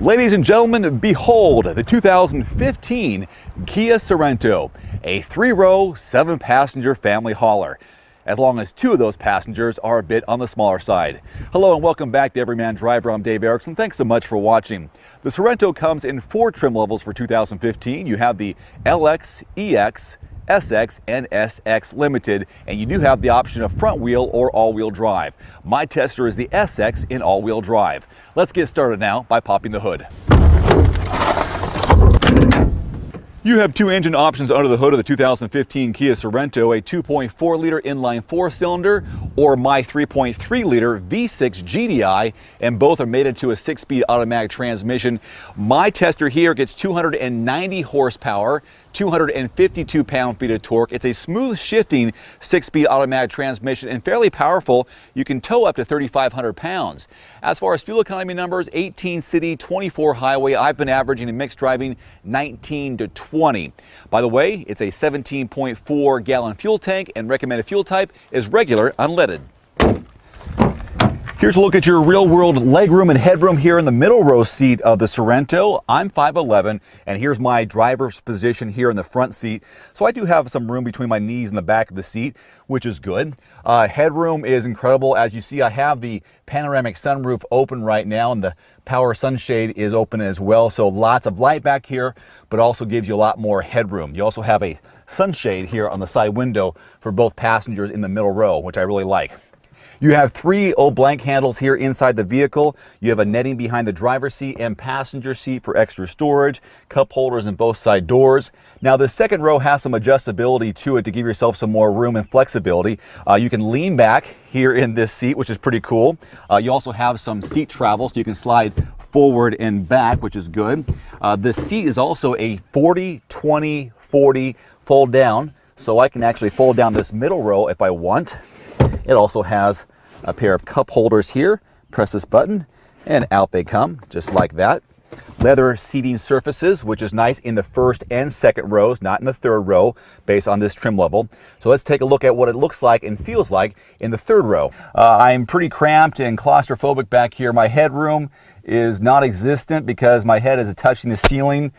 Ladies and gentlemen, behold the 2015 Kia Sorento, a 3-row, 7-passenger family hauler, as long as 2 of those passengers are a bit on the smaller side. Hello and welcome back to Everyman Driver. I'm Dave Erickson. Thanks so much for watching. The Sorento comes in 4 trim levels for 2015. You have the LX, EX, SX, and SX Limited, and you do have the option of front wheel or all-wheel drive. My tester is the SX in all-wheel drive. Let's get started now by popping the hood. You have 2 engine options under the hood of the 2015 Kia Sorento, a 2.4-liter inline 4-cylinder or my 3.3-liter V6 GDI, and both are mated to a 6-speed automatic transmission. My tester here gets 290 horsepower, 252 pound-feet of torque. It's a smooth shifting 6-speed automatic transmission and fairly powerful. You can tow up to 3,500 pounds. As far as fuel economy numbers, 18 city, 24 highway. I've been averaging in mixed driving 19 to 20. By the way, it's a 17.4 gallon fuel tank and recommended fuel type is regular unleaded. Here's a look at your real-world legroom and headroom here in the middle row seat of the Sorento. I'm 5'11", and here's my driver's position here in the front seat. So I do have some room between my knees and the back of the seat, which is good. Headroom is incredible. As you see, I have the panoramic sunroof open right now, and the power sunshade is open as well. So lots of light back here, but also gives you a lot more headroom. You also have a sunshade here on the side window for both passengers in the middle row, which I really like. You have 3 old blank handles here inside the vehicle. You have a netting behind the driver's seat and passenger seat for extra storage, cup holders in both side doors. Now the second row has some adjustability to it to give yourself some more room and flexibility. You can lean back here in this seat, which is pretty cool. You also have some seat travel, so you can slide forward and back, which is good. This seat is also a 40-20-40 fold down, so I can actually fold down this middle row if I want. It also has a pair of cup holders here. Press this button and out they come, just like that. Leather seating surfaces, which is nice in the first and second rows, not in the third row, based on this trim level. So let's take a look at what it looks like and feels like in the third row. I'm pretty cramped and claustrophobic back here. My headroom is non-existent because my head is touching the ceiling.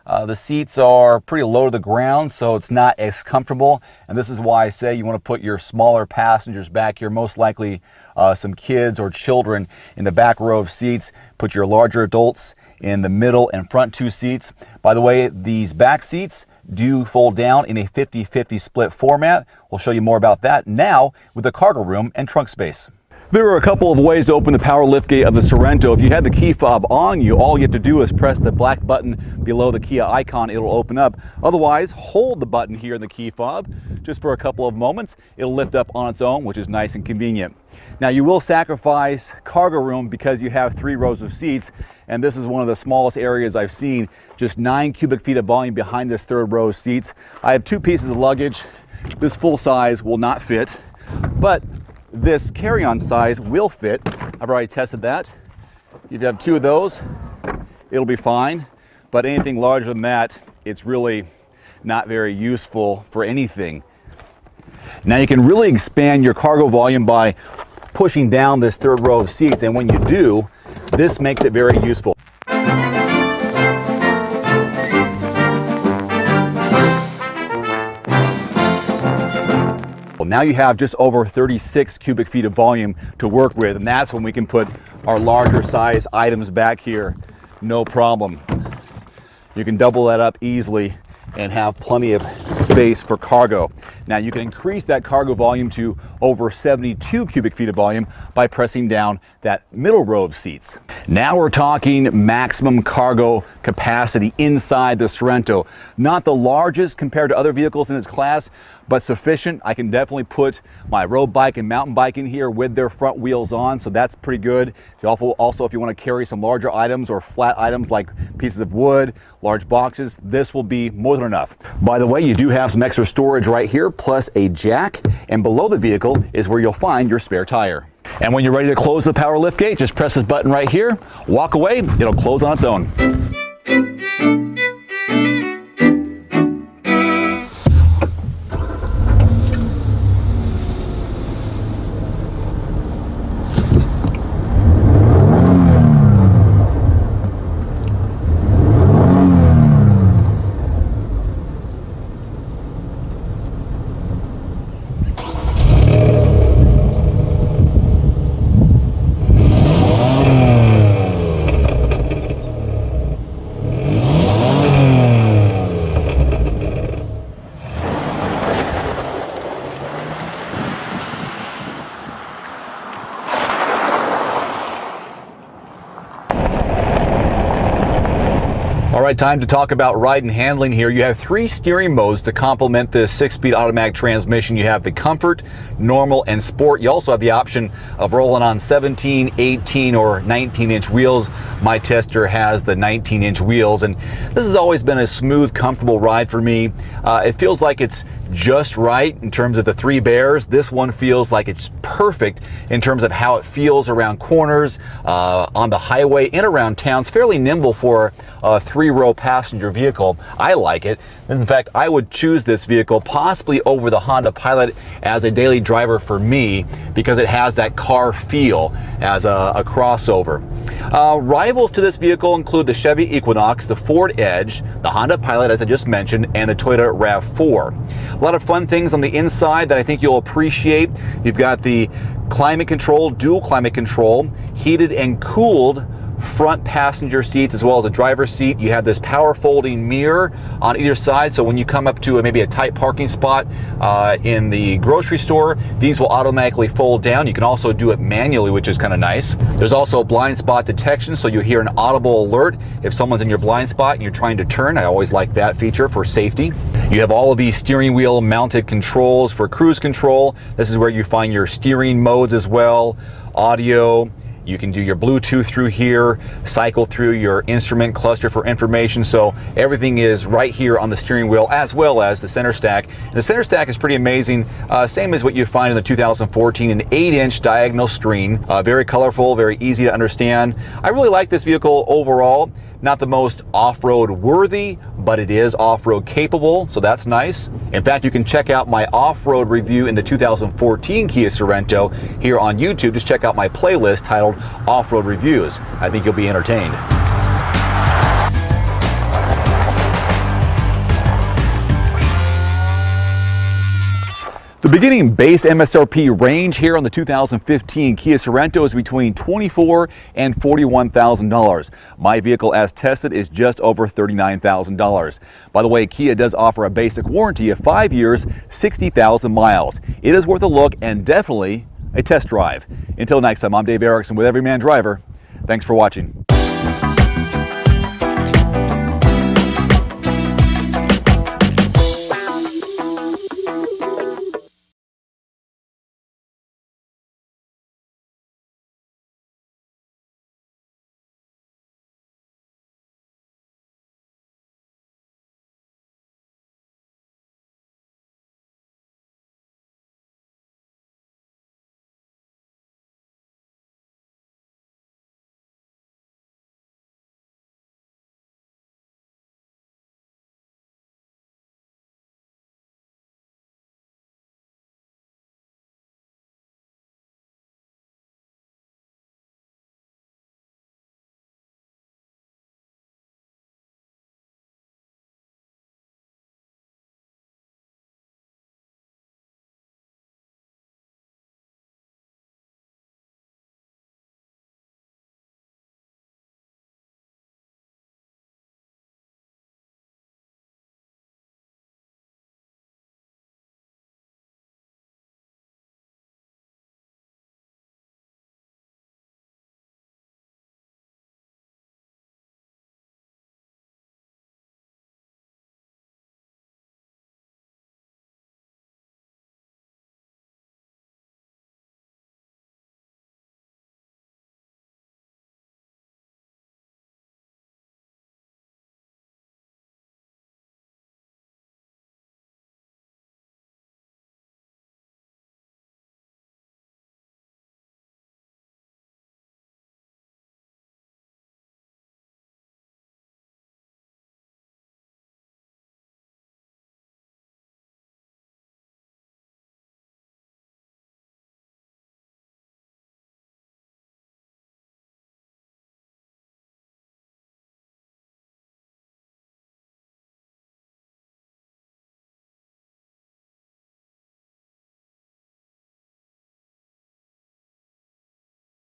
The seats are pretty low to the ground, so it's not as comfortable, and this is why I say you want to put your smaller passengers back here, most likely some kids or children in the back row of seats. Put your larger adults in the middle and front 2 seats. By the way, these back seats do fold down in a 50-50 split format. We'll show you more about that now with the cargo room and trunk space. There are a couple of ways to open the power liftgate of the Sorento. If you had the key fob on you, all you have to do is press the black button below the Kia icon. It'll open up. Otherwise, hold the button here in the key fob just for a couple of moments. It'll lift up on its own, which is nice and convenient. Now, you will sacrifice cargo room because you have 3 rows of seats, and this is one of the smallest areas I've seen. Just 9 cubic feet of volume behind this third row of seats. I have 2 pieces of luggage. This full size will not fit, but this carry-on size will fit. I've already tested that. If you have 2 of those, it'll be fine. But anything larger than that, it's really not very useful for anything. Now you can really expand your cargo volume by pushing down this third row of seats, and when you do, this makes it very useful. Now you have just over 36 cubic feet of volume to work with, and that's when we can put our larger size items back here, no problem. You can double that up easily and have plenty of space for cargo. Now you can increase that cargo volume to over 72 cubic feet of volume by pressing down that middle row of seats. Now we're talking maximum cargo capacity inside the Sorento. Not the largest compared to other vehicles in its class, but sufficient. I can definitely put my road bike and mountain bike in here with their front wheels on, so that's pretty good. Also, if you want to carry some larger items or flat items like pieces of wood, large boxes, this will be more than enough. By the way, you do have some extra storage right here, plus a jack, and below the vehicle is where you'll find your spare tire. And when you're ready to close the power liftgate, just press this button right here, walk away, it'll close on its own. right, time to talk about ride and handling here. You have 3 steering modes to complement this 6-speed automatic transmission. You have the Comfort, Normal, and Sport. You also have the option of rolling on 17, 18, or 19-inch wheels. My tester has the 19-inch wheels, and this has always been a smooth, comfortable ride for me. It feels like it's just right in terms of the 3 bears. This one feels like it's perfect in terms of how it feels around corners, on the highway, and around town. It's fairly nimble for a 3-row passenger vehicle. I like it. In fact, I would choose this vehicle possibly over the Honda Pilot as a daily driver for me because it has that car feel as a crossover. Rivals to this vehicle include the Chevy Equinox, the Ford Edge, the Honda Pilot, as I just mentioned, and the Toyota RAV4. A lot of fun things on the inside that I think you'll appreciate. You've got the climate control, dual climate control, heated and cooled front passenger seats as well as the driver's seat. You have this power folding mirror on either side, so when you come up to maybe a tight parking spot in the grocery store, these will automatically fold down. You can also do it manually, which is kind of nice. There's also blind spot detection, so you hear an audible alert if someone's in your blind spot and you're trying to turn. I always like that feature for safety. You have all of these steering wheel mounted controls for cruise control. This is where you find your steering modes as well, audio. You can do your Bluetooth through here, cycle through your instrument cluster for information. So everything is right here on the steering wheel, as well as the center stack. And the center stack is pretty amazing. Same as what you find in the 2014, an 8-inch diagonal screen. Very colorful, very easy to understand. I really like this vehicle overall. Not the most off-road worthy, but it is off-road capable, so that's nice. In fact, you can check out my off-road review in the 2014 Kia Sorento here on YouTube. Just check out my playlist titled Off-Road Reviews. I think you'll be entertained. The beginning base MSRP range here on the 2015 Kia Sorento is between $24,000 and $41,000. My vehicle as tested is just over $39,000. By the way, Kia does offer a basic warranty of 5 years, 60,000 miles. It is worth a look and definitely a test drive. Until next time, I'm Dave Erickson with Everyman Driver. Thanks for watching.